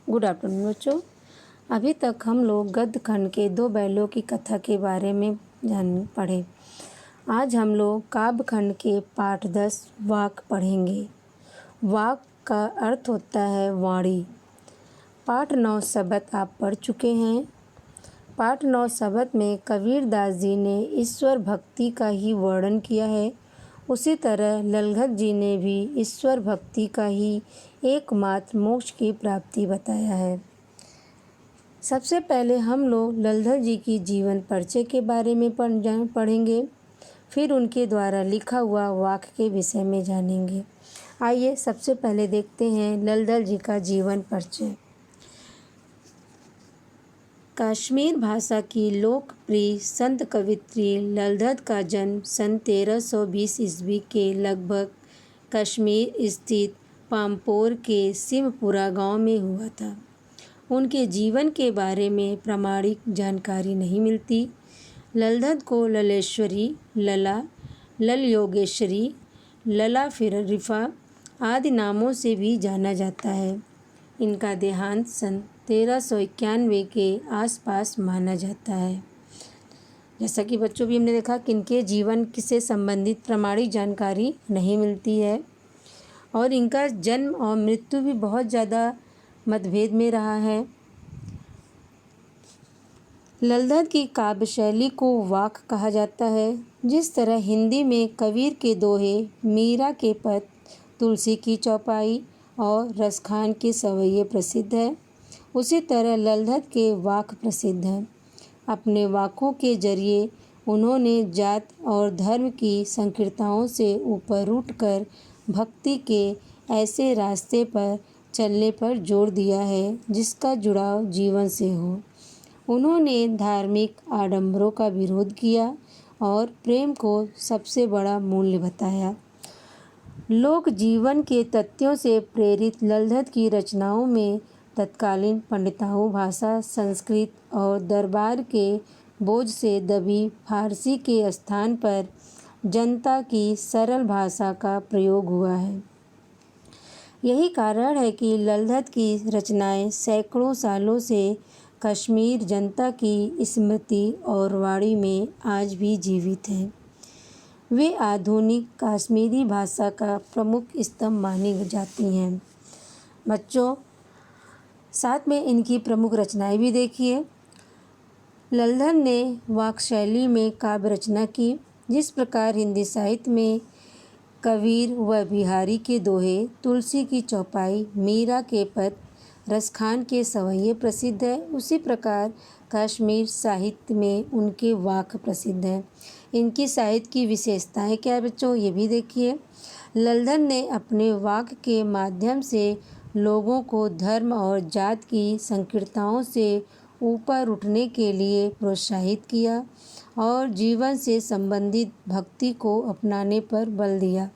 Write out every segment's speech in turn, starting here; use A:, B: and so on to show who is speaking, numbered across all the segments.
A: Good afternoon बच्चों। अभी तक हम लोग गद्य खंड के 2 बैलों की कथा के बारे में पढ़े। आज हम लोग काव्य खंड के पाठ 10 वाक पढ़ेंगे। वाक का अर्थ होता है वाणी। पाठ 9 शब्द आप पढ़ चुके हैं। पाठ 9 शब्द में कबीरदास जी ने ईश्वर भक्ति का ही वर्णन किया है। उसी तरह ललगत जी ने भी ईश्वर भक्ति का ही एकमात्र मोक्ष की प्राप्ति बताया है। सबसे पहले हम लोग ललधर जी की जीवन परिचय के बारे में पढ़ेंगे, फिर उनके द्वारा लिखा हुआ वाक्य के विषय में जानेंगे। आइए सबसे पहले देखते हैं ललधर जी का जीवन परिचय। कश्मीर भाषा की लोकप्रिय संत कवित्री ललधर का जन्म सन 1320 ईस्वी के लगभग कश्मीर स्थित पामपोर के सिमपुरा गांव में हुआ था। उनके जीवन के बारे में प्रामाणिक जानकारी नहीं मिलती। ललधर को ललेश्वरी, लला, लल योगेश्वरी, लला रिफा आदि नामों से भी जाना जाता है। इनका देहांत सन 1391 के आसपास माना जाता है। जैसा कि बच्चों भी हमने देखा कि इनके जीवन से संबंधित प्रामाणिक जानकारी नहीं मिलती है और इनका जन्म और मृत्यु भी बहुत ज़्यादा मतभेद में रहा है। ललधर की काव्य शैली को वाक कहा जाता है। जिस तरह हिंदी में कबीर के दोहे, मीरा के पद, तुलसी की चौपाई और रसखान के सवैये प्रसिद्ध है, उसी तरह ललधर के वाक प्रसिद्ध हैं। अपने वाकों के जरिए उन्होंने जात और धर्म की संकीर्णताओं से ऊपर उठकर भक्ति के ऐसे रास्ते पर चलने पर जोर दिया है जिसका जुड़ाव जीवन से हो। उन्होंने धार्मिक आडंबरों का विरोध किया और प्रेम को सबसे बड़ा मूल्य बताया। लोक जीवन के तथ्यों से प्रेरित ललधर की रचनाओं में तत्कालीन पंडिताओं भाषा, संस्कृत और दरबार के बोझ से दबी फारसी के स्थान पर जनता की सरल भाषा का प्रयोग हुआ है। यही कारण है कि ललधर की रचनाएं सैकड़ों सालों से कश्मीर जनता की स्मृति और वाणी में आज भी जीवित हैं। वे आधुनिक कश्मीरी भाषा का प्रमुख स्तंभ मानी जाती हैं। बच्चों, साथ में इनकी प्रमुख रचनाएं भी देखिए। ललधर ने वाक शैली में काव्य रचना की। जिस प्रकार हिंदी साहित्य में कबीर व बिहारी के दोहे, तुलसी की चौपाई, मीरा के पद, रसखान के सवैये प्रसिद्ध है, उसी प्रकार कश्मीर साहित्य में उनके वाक प्रसिद्ध हैं। इनकी साहित्य की विशेषताएं क्या है बच्चों, ये भी देखिए। ललधर ने अपने वाक के माध्यम से लोगों को धर्म और जात की संकीर्णताओं से ऊपर उठने के लिए प्रोत्साहित किया और जीवन से संबंधित भक्ति को अपनाने पर बल दिया।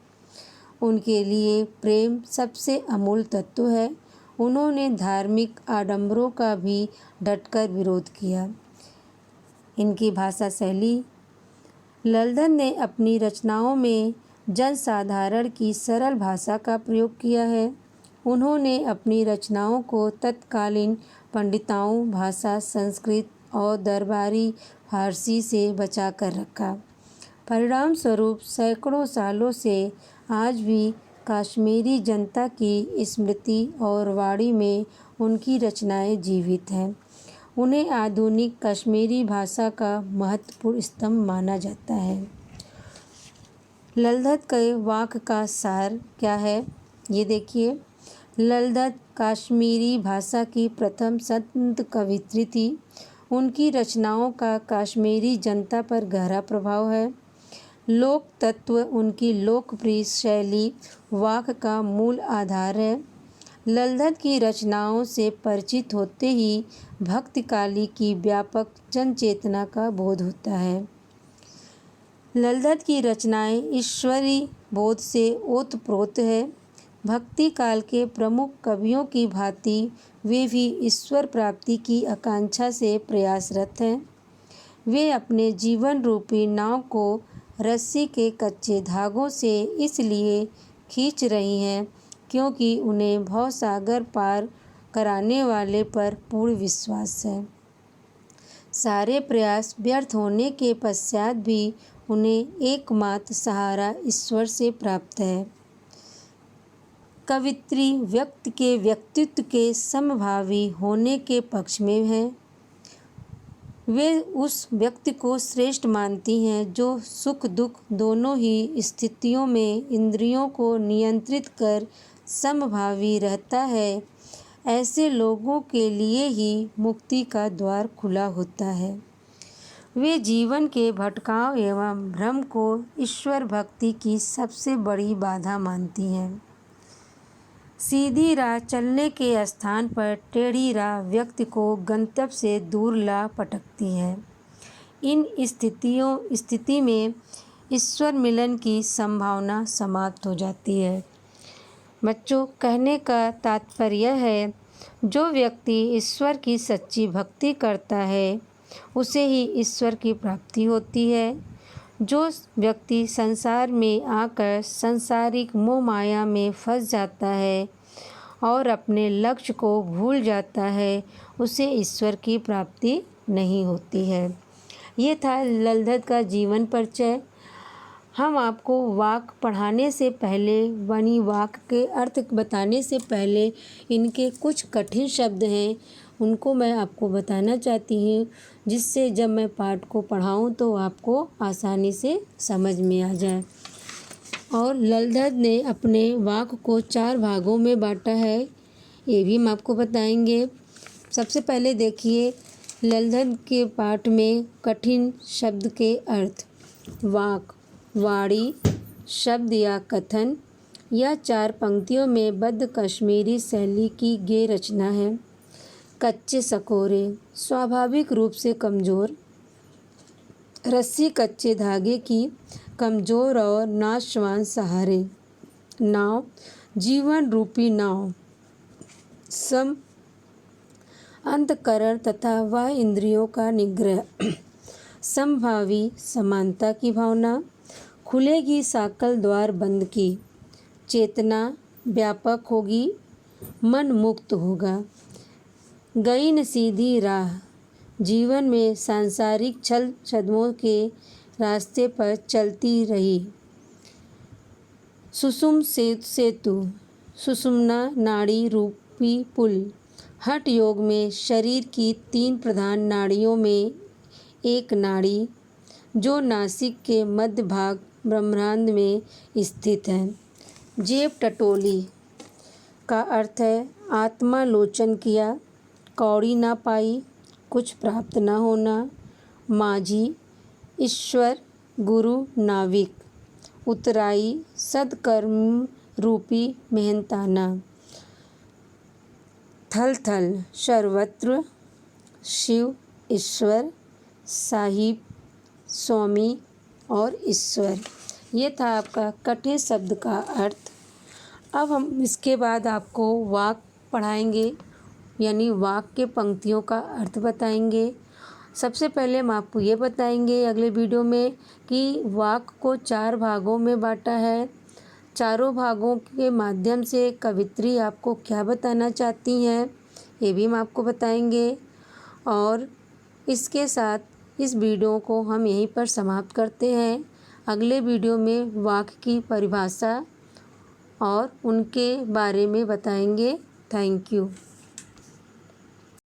A: उनके लिए प्रेम सबसे अमूल्य तत्व है। उन्होंने धार्मिक आडंबरों का भी डटकर विरोध किया। इनकी भाषा शैली। ललधर ने अपनी रचनाओं में जनसाधारण की सरल भाषा का प्रयोग किया है। उन्होंने अपनी रचनाओं को तत्कालीन पंडिताओं भाषा, संस्कृत और दरबारी फारसी से बचा कर रखा। परिणाम स्वरूप सैकड़ों सालों से आज भी कश्मीरी जनता की स्मृति और वाणी में उनकी रचनाएं जीवित हैं। उन्हें आधुनिक कश्मीरी भाषा का महत्वपूर्ण स्तंभ माना जाता है। ललधर के वाक का सार क्या है, ये देखिए। ललधर कश्मीरी भाषा की प्रथम संत कवित्री थी। उनकी रचनाओं का कश्मीरी जनता पर गहरा प्रभाव है। लोक तत्व उनकी लोकप्रिय शैली वाक का मूल आधार है। ललधर की रचनाओं से परिचित होते ही भक्तिकाली की व्यापक जनचेतना का बोध होता है। ललधर की रचनाएं ईश्वरी बोध से ओतप्रोत है। भक्ति काल के प्रमुख कवियों की भांति वे भी ईश्वर प्राप्ति की आकांक्षा से प्रयासरत हैं। वे अपने जीवन रूपी नाव को रस्सी के कच्चे धागों से इसलिए खींच रही हैं क्योंकि उन्हें भवसागर पार कराने वाले पर पूर्ण विश्वास है। सारे प्रयास व्यर्थ होने के पश्चात भी उन्हें एकमात्र सहारा ईश्वर से प्राप्त है। कवित्री व्यक्ति के व्यक्तित्व के समभावी होने के पक्ष में है। वे उस व्यक्ति को श्रेष्ठ मानती हैं जो सुख दुख दोनों ही स्थितियों में इंद्रियों को नियंत्रित कर समभावी रहता है। ऐसे लोगों के लिए ही मुक्ति का द्वार खुला होता है। वे जीवन के भटकाव एवं भ्रम को ईश्वर भक्ति की सबसे बड़ी बाधा मानती हैं। सीधी राह चलने के स्थान पर टेढ़ी राह व्यक्ति को गंतव्य से दूर ला पटकती है। इन स्थिति में ईश्वर मिलन की संभावना समाप्त हो जाती है। बच्चों, कहने का तात्पर्य है, जो व्यक्ति ईश्वर की सच्ची भक्ति करता है उसे ही ईश्वर की प्राप्ति होती है। जो व्यक्ति संसार में आकर सांसारिक मोह माया में फंस जाता है और अपने लक्ष्य को भूल जाता है उसे ईश्वर की प्राप्ति नहीं होती है। ये था ललधत का जीवन परिचय। हम आपको वाक पढ़ाने से पहले यानी वाक के अर्थ बताने से पहले इनके कुछ कठिन शब्द हैं उनको मैं आपको बताना चाहती हूँ, जिससे जब मैं पाठ को पढ़ाऊँ तो आपको आसानी से समझ में आ जाए। और ललधत ने अपने वाक को 4 भागों में बांटा है, ये भी हम आपको बताएंगे। सबसे पहले देखिए ललधत के पाठ में कठिन शब्द के अर्थ। वाक वाणी, शब्द या कथन। यह 4 पंक्तियों में बद्ध कश्मीरी शैली की गे रचना है। कच्चे सकोरे, स्वाभाविक रूप से कमज़ोर। रस्सी कच्चे धागे की, कमज़ोर और नाशवान सहारे। नाव, जीवन रूपी नाव। सम, अंतःकरण तथा वह इंद्रियों का निग्रह। समभावी, समानता की भावना। खुलेगी साकल द्वार बंद की। चेतना व्यापक होगी, मन मुक्त होगा। गई न सीधी राह, जीवन में सांसारिक छल छद्मों के रास्ते पर चलती रही। सुषुम सेतु, सुषुम्ना नाड़ी रूपी पुल। हठ योग में शरीर की 3 प्रधान नाड़ियों में एक नाड़ी जो नासिक के मध्य भाग ब्रह्मांड में स्थित है। जेब टटोली का अर्थ है आत्मालोचन किया, कौड़ी ना पाई, कुछ प्राप्त न होना। माझी, ईश्वर गुरु नाविक। उतराई, सदकर्म रूपी मेहनताना। थल थल, सर्वत्र शिव ईश्वर, साहिब स्वामी और ईश्वर। ये था आपका कठिन शब्द का अर्थ। अब हम इसके बाद आपको वाक पढ़ाएंगे, यानी वाक के पंक्तियों का अर्थ बताएंगे। सबसे पहले हम आपको ये बताएंगे अगले वीडियो में कि वाक को 4 भागों में बांटा है। चारों भागों के माध्यम से कवित्री आपको क्या बताना चाहती हैं ये भी हम आपको बताएंगे। और इसके साथ इस वीडियो को हम यहीं पर समाप्त करते हैं। अगले वीडियो में वाक की परिभाषा और उनके बारे में बताएंगे। Thank you.